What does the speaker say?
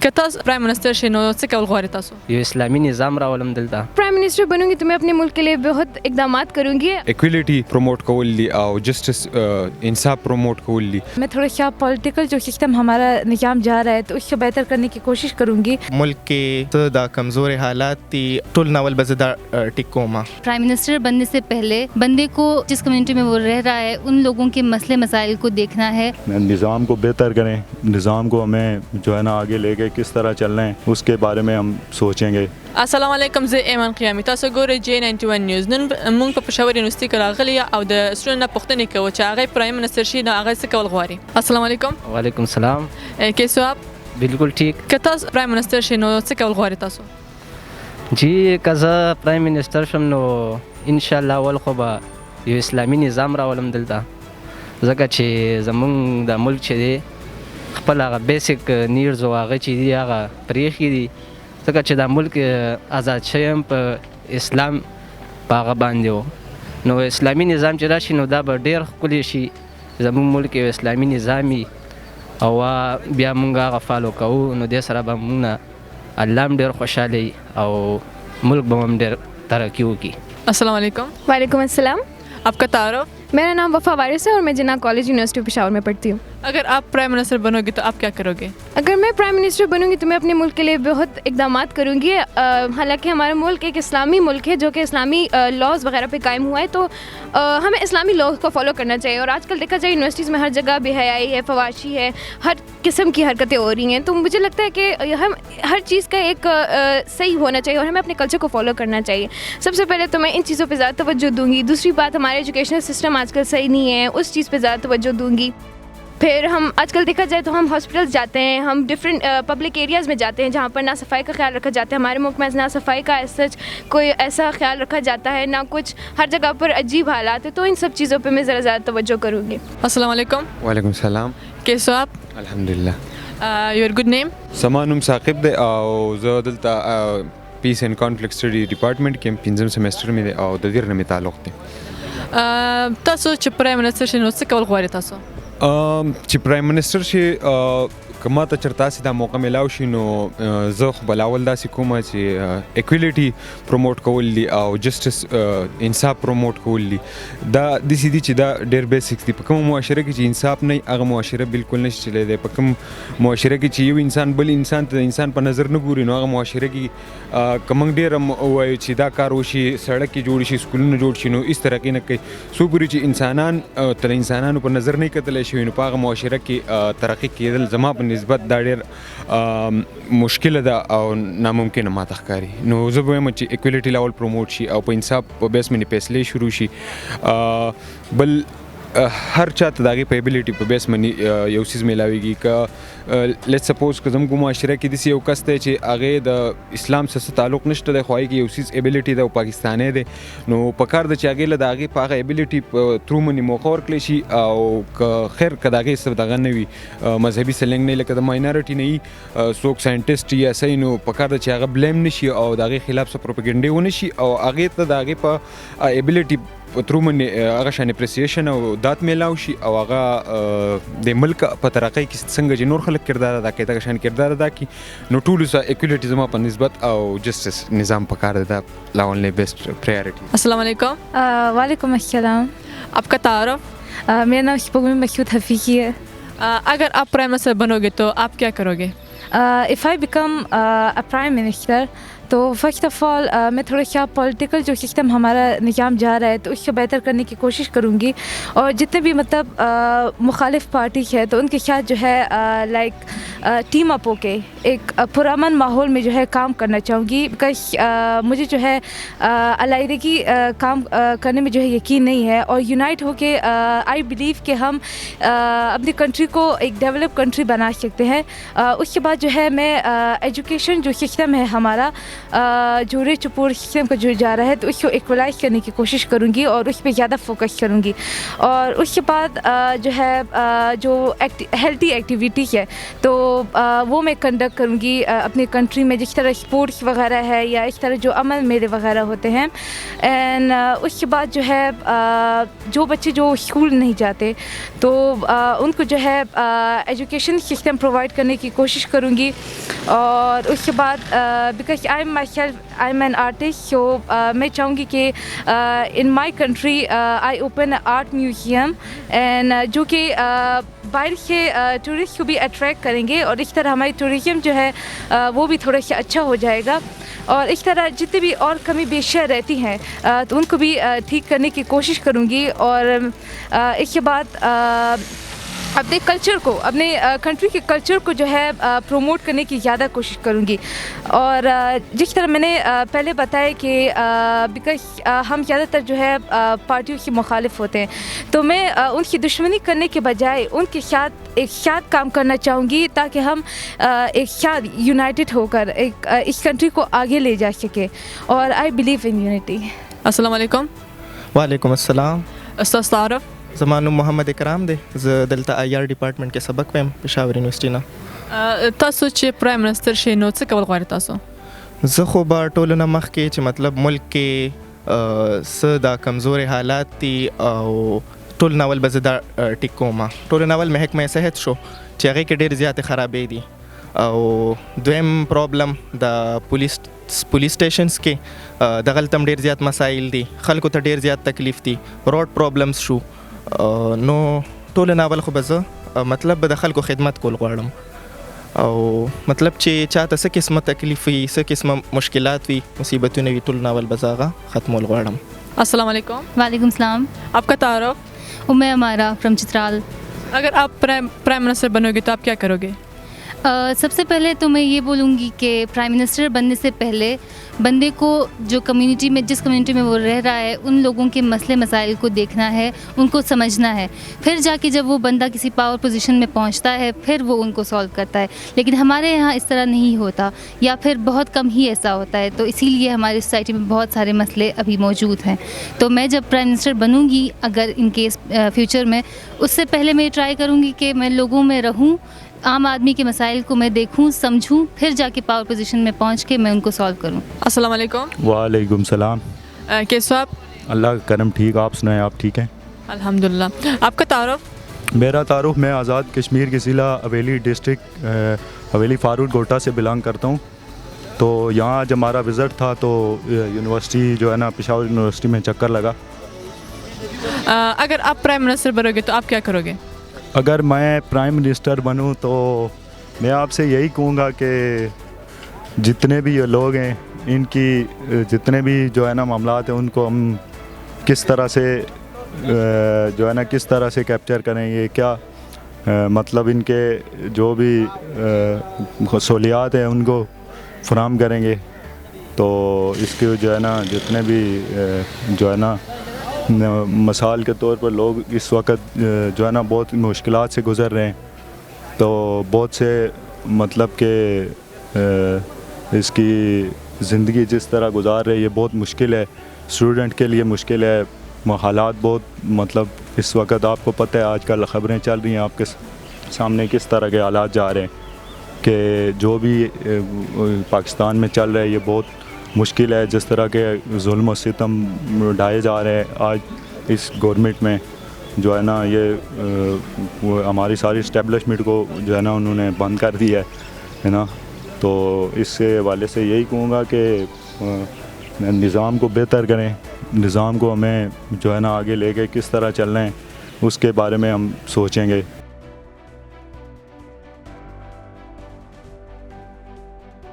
که تاسو prime minister شئ نو څه کول غواړئ تاسو؟ یو اسلامي نظام راولم دلته. پرائم منسٹر بنوں گی تو میں اپنے ملک کے لیے بہت اقدامات کروں گی. ایکویلٹی پروموٹ کول دي او جسٹس انصاف پروموٹ کول دي. میں تھوڑا سا پولیٹیکل جو سسٹم ہمارا نظام جا رہا ہے تو اس کو بہتر کرنے کی کوشش کروں گی. ملک کے دا کمزور حالات تھی ټول ناول بزدہ ٹکوما. پرائم منسٹر بننے سے پہلے بندے کو جس کمیونٹی میں وہ رہ رہا ہے ان لوگوں کے مسئلے مسائل کو دیکھنا ہے. نظام کو بہتر کریں, نظام کو ہمیں جو ہے نا آگے لے کے کس طرح چلنا ہے اس کے بارے میں ہم سوچیں گے. السلام علیکم, زه ایمان قیامي. تاسو ګورئ J91 نیوز. نن موږ په پېښور یونیورسټي کې راغلي او د سټوډنټ نه پوښتنې کوو چې هغه پرایم منسٹر شي نو هغه څه کول غواړي. السلام علیکم. وعلیکم السلام. کیسو آپ؟ بالکل ٹھیک. که تاسو پرایم منسٹر شئ نو څه کول غواړئ تاسو؟ جی که زه پرایم منسٹر شم نو انشاءالله اول خو به یو اسلامي نظام راولم دلته, ځکه چې زمونږ د ملک چې دی خپل هغه بیسک نیډز او هغه چې دي هغه پرېښي دي, ځکه چې دا ملک آزاد شوی هم په اسلام په هغه باندې و. نو اسلامي نظام چې راشي نو دا به ډېر ښکلی شي. زمونږ ملک یو اسلامي نظام وي او بیا مونږ هغه فالو کوو نو دې سره به مونږ نه الله هم ډېر خوشحاله وي او ملک به هم ډېر ترقي وکړي. السلام علیکم. وعلیکم السلام. آپ کا تعارف؟ میرا نام وفا وارث ہے اور میں جناح کالج یونیورسٹی پشاور میں پڑھتی ہوں. اگر آپ پرائم منسٹر بنو گے تو آپ کیا کرو گے؟ اگر میں پرائم منسٹر بنوں گی تو میں اپنے ملک کے لیے بہت اقدامات کروں گی. حالانکہ ہمارا ملک ایک اسلامی ملک ہے جو کہ اسلامی لاز وغیرہ پہ قائم ہوا ہے, تو ہمیں اسلامی لاز کو فالو کرنا چاہیے. اور آج کل دیکھا جائے یونیورسٹیز میں ہر جگہ بے حیائی ہے, فواشی ہے, ہر قسم کی حرکتیں ہو رہی ہیں. تو مجھے لگتا ہے کہ ہم ہر چیز کا ایک صحیح ہونا چاہیے اور ہمیں اپنے کلچر کو فالو کرنا چاہیے. سب سے پہلے تو میں ان چیزوں پہ زیادہ توجہ دوں گی. دوسری بات, ہمارے ایجوکیشنل سسٹم آج کل صحیح نہیں ہے, اس چیز پہ زیادہ توجہ دوں گی. پھر ہم آج کل دیکھا جائے تو ہم ہاسپٹلس جاتے ہیں, ہم ڈفرینٹ پبلک ایریاز میں جاتے ہیں جہاں پر نہ صفائی کا خیال رکھا جاتا ہے. ہمارے ملک میں نہ صفائی کا سچ کوئی ایسا خیال رکھا جاتا ہے, نہ کچھ, ہر جگہ پر عجیب حالات ہیں. تو ان سب چیزوں پہ میں ذرا زیادہ توجہ کروں گی. السلام علیکم. وعلیکم السلام. کیسو آپ؟ الحمدلله. Your good name? سمانم ثاقب دی او زه دلته peace and conflict study department کې پنځم سیمسټر مې دی او د دې نه مې تعلق دی. تاسو چې پرایم منسٹر شئ نو څه کول غواړئ تاسو؟ چې پرایم منسٹر شي که ما ته چېرته داسې دا موقع میلاو شي نو زه خو بلاول داسې کوم چې ایکویلټي پروموټ کول دي او جسټس انصاف پروموټ کول دي. دا داسې دي چې دا ډېر بیسکس دي. په کومه معاشره کې چې انصاف نه وي هغه معاشره بالکل نشي چلی دی. په کوم معاشره کې چې یو انسان بل انسان ته د انسان په نظر نه ګوري نو هغه معاشره کې که موږ ډېر ووایو چې دا کار وشي, سړک یې جوړ شي, سکولونه جوړ شي, نو هېڅ ترقي نه کوي. څو پورې چې انسانان تر انسانانو په نظر نه کتلی شوي نو په هغه معاشره کې ترقي کېدل زما په نسبت دا ډېر مشکله ده او ناممکنه ماته ښکاري. نو زه به وایم چې ایکویلټي لیول پروموټ شي او په انصاف په بیس باندې فیصلې شروع شي. بل هر چاته د هغې په ایبیلیټي په بیس باندې یو څیز میلاویږي. که لیټس سپوز که زموږ معاشره کې داسې یو کس دی چې هغې د اسلام سره څه تعلق نشته دی خو هغې کې یو څیز ایبیلیټي ده او پاکستانی دی, نو پکار ده چې هغې له د هغې په هغه ایبیلیټي په ترو باندې موقع ورکړی شي. او که خیر که د هغې څه دغه نه وي, مذهبي سلنګ نه وي, لکه د ماینارټي نه وي, څوک ساینټسټ یا څه, نو پکار ده چې هغه بلیم نه شي او د هغې خلاف څه پروپیګنډې ونه شي او هغې ته د هغې په ایبیلیټي په ترو باندې هغه شان اپریسیشن او داد میلاو شي او هغه د ملک په ترقۍ کې څنګه چې نور خلک کردار ادا کوي دغه شان کردار ادا کړي. نو ټولو سره ایکویلټي زما په نسبت او جسټس نظام پکار دی, دا لا اونلی بیسٹ پرایورټي. السلام علیکم. وعلیکم السلام. آپ کا تعارف؟ میرا نام شپومی مخیوط حفیقی ہے. اگر آپ پرائم منسٹر بنو گے تو آپ کیا کرو گے؟ If I become a prime minister تو فرسٹ آف آل میں تھوڑا سا پولیٹیکل جو سسٹم ہمارا نظام جا رہا ہے تو اس کو بہتر کرنے کی کوشش کروں گی. اور جتنے بھی مطلب مخالف پارٹی ہے تو ان کے ساتھ جو ہے لائک ٹیم اپ ہو کے ایک پرامن ماحول میں جو ہے کام کرنا چاہوں گی. بیکاز مجھے جو ہے علیحدگی کام کرنے میں جو ہے یقین نہیں ہے, اور یونائٹ ہو کے آئی بلیو کہ ہم اپنی کنٹری کو ایک ڈیولپ کنٹری بنا سکتے ہیں. اس کے بعد جو ہے میں ایجوکیشن جو سسٹم ہے ہمارا جو رچ پور سسٹم کا جو جا رہا ہے تو اس کو ایکولائز کرنے کی کوشش کروں گی اور اس پہ زیادہ فوکس کروں گی. اور اس کے بعد جو ہے جو ہیلتھی ایکٹیویٹی ہے تو وہ میں کنڈکٹ کروں گی اپنی کنٹری میں, جس طرح اسپورٹس وغیرہ ہے یا اس طرح جو عمل میلے وغیرہ ہوتے ہیں. اینڈ اس کے بعد جو ہے جو بچے جو اسکول نہیں جاتے تو ان کو جو ہے ایجوکیشن سسٹم پرووائڈ کرنے کی کوشش کروں گی. اور اس کے بعد because I am an artist, so میں چاہوں گی کہ in my country I open art museum and جو کہ باہر سے ٹورسٹ کو بھی اٹریکٹ کریں گے, اور اس طرح ہماری ٹورزم جو ہے وہ بھی تھوڑا سا اچھا ہو جائے گا. اور اس طرح جتنے بھی اور کمی بیشیاں رہتی ہیں تو ان کو بھی ٹھیک کرنے کی کوشش کروں گی. اور اس کے بعد اپنے کلچر کو, اپنے کنٹری کے کلچر کو جو ہے پروموٹ کرنے کی زیادہ کوشش کروں گی. اور جس طرح میں نے پہلے بتایا کہ بیکاز ہم زیادہ تر جو ہے پارٹیوں کے مخالف ہوتے ہیں, تو میں ان کی دشمنی کرنے کے بجائے ان کے ساتھ ایک ساتھ کام کرنا چاہوں گی تاکہ ہم ایک ساتھ یونائٹڈ ہو کر اس کنٹری کو آگے لے جا سکیں. اور آئی بلیو ان یونٹی. السلام علیکم. وعلیکم السلام. استاد تعارف. زمانو محمد اکرام دی, زه دلته آی آر ډپارټمنټ کې سبق وایم پېښور یونیورسټي نه. تاسو چې پرایم منسٹر شئ نو څه کول غواړئ تاسو؟ زه خو به ټولو نه مخکې چې مطلب ملک کې څه دا کمزوري حالات دي او ټول ناول به زه دا ټیک کوم. ټولو ناول محکمه صحت شو چې هغې کې ډېر زیاتې خرابې دي. او دویم پرابلم د پولیس سټیشنز کې دغلته هم ډېر زیات مسایل دي, خلکو ته ډېر زیات تکلیف دي, روډ پرابلمز شو. نو ټول ناول خو به زه مطلب به د خلکو خدمت کول غواړم, او مطلب چې چاته څه قسمه تکلیف وي, څه قسمه مشکلات وي, مصیبتونه وي, ټول ناول به زه هغه ختمول غواړم. السلام علیکم. وعلیکم السلام. آپ کا تعارف؟ ام امارہ فرام چترال. اگر آپ پرائم منسٹر بنو گے تو آپ کیا کرو گے؟ سب سے پہلے تو میں یہ بولوں گی کہ پرائم منسٹر بننے سے پہلے بندے کو جو کمیونٹی میں جس کمیونٹی میں وہ رہ رہا ہے ان لوگوں کے مسئلے مسائل کو دیکھنا ہے, ان کو سمجھنا ہے. پھر جا کے جب وہ بندہ کسی پاور پوزیشن میں پہنچتا ہے پھر وہ ان کو سولو کرتا ہے. لیکن ہمارے یہاں اس طرح نہیں ہوتا, یا پھر بہت کم ہی ایسا ہوتا ہے. تو اسی لیے ہماری سوسائٹی میں بہت سارے مسئلے ابھی موجود ہیں. تو میں جب پرائم منسٹر بنوں گی اگر ان کیس فیوچر میں, اس سے پہلے میں ٹرائی کروں گی کہ میں لوگوں میں رہوں, عام آدمی کے مسائل کو میں دیکھوں سمجھوں, پھر جا کے پاور پوزیشن میں پہنچ کے میں ان کو سالو کروں. السلام علیکم. وعلیکم السلام. کیسے آپ؟ اللہ کا کرم ٹھیک, آپ سنائیں آپ ٹھیک ہیں؟ الحمدللہ. آپ کا تعارف؟ میرا تعارف, میں آزاد کشمیر کے ضلع حویلی ڈسٹرکٹ حویلی فاروق گوٹا سے بلانگ کرتا ہوں. تو یہاں جب ہمارا وزٹ تھا تو یونیورسٹی جو ہے نا پشاور یونیورسٹی میں چکر لگا. اگر آپ پرائم منسٹر بنو گے تو آپ کیا کرو گے؟ اگر میں پرائم منسٹر بنوں تو میں آپ سے یہی کہوں گا کہ جتنے بھی یہ لوگ ہیں ان کی جتنے بھی جو ہے نا معاملات ہیں ان کو ہم کس طرح سے جو ہے نا کس طرح سے کیپچر کریں گے, کیا مطلب ان کے جو بھی سہولیات ہیں ان کو فراہم کریں گے. تو اس کے جو ہے نا جتنے بھی جو ہے نا مثال کے طور پر لوگ اس وقت جو ہے نا بہت مشکلات سے گزر رہے ہیں, تو بہت سے مطلب کہ اس کی زندگی جس طرح گزار رہے یہ بہت مشکل ہے, اسٹوڈنٹ کے لیے مشکل ہے. حالات بہت مطلب اس وقت آپ کو پتہ ہے آج کل خبریں چل رہی ہیں آپ کے سامنے کس طرح کے حالات جا رہے ہیں کہ جو بھی پاکستان میں چل رہا ہے یہ بہت مشکل ہے. جس طرح کے ظلم و ستم ڈھائے جا رہے ہیں آج اس گورنمنٹ میں جو ہے نا, یہ ہماری ساری اسٹیبلشمنٹ کو جو ہے نا انہوں نے بند کر دیا ہے نا. تو اس سے حوالے سے یہی کہوں گا کہ نظام کو بہتر کریں, نظام کو ہمیں جو ہے نا آگے لے کے کس طرح چلنا ہے اس کے بارے میں ہم سوچیں گے.